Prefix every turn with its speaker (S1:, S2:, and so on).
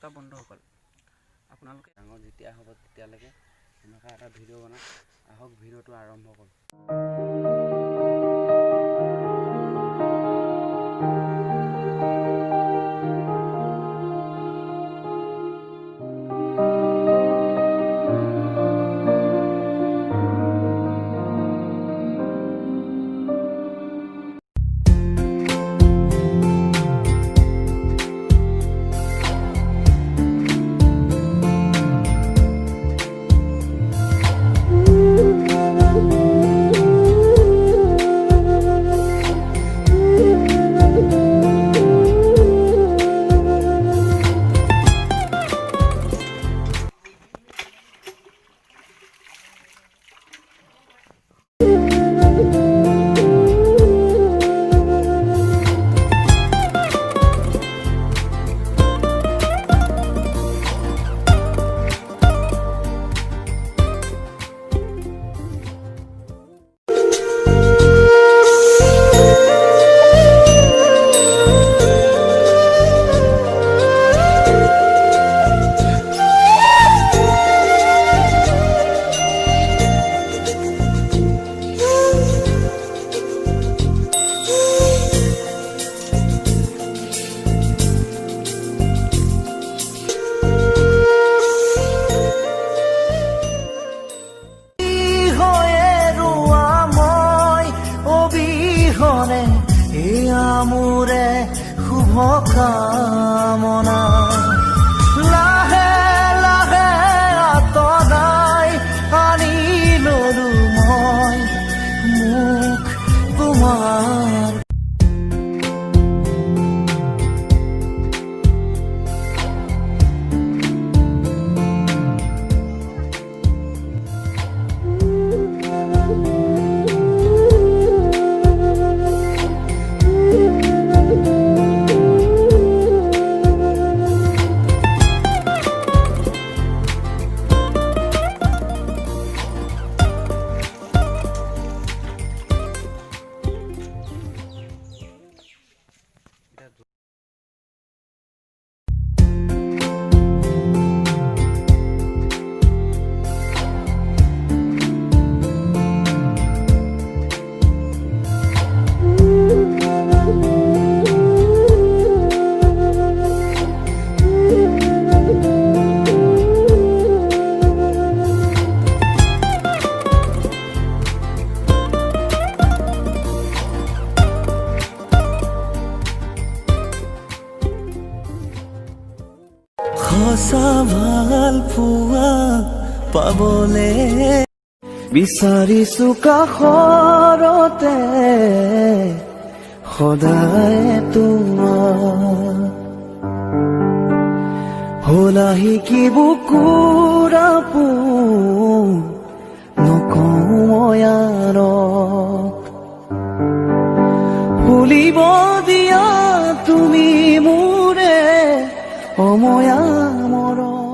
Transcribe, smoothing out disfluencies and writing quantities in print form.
S1: নমস্কাৰ বন্ধুসকল, আপোনালোকে ডাঙৰ যেতিয়া হ'ব তেতিয়ালৈকে এনেকুৱা এটা ভিডিঅ' বনাই আহক, ভিডিঅ'টো আৰম্ভ কৰোঁ।
S2: মোৰে শুভ কামনা লাহে লাহে আতৰাই আনি ললো মই মুখ তোমাৰ। সঁচা ভাল পোৱা পাবলে বিচাৰিছো কাষৰতে সদায় তোমাৰ হলাহি কি বুকুৰ আপোন নকওঁ মই আনক ভুলিব দিয়া তুমি মোৰে অময়া মৰম।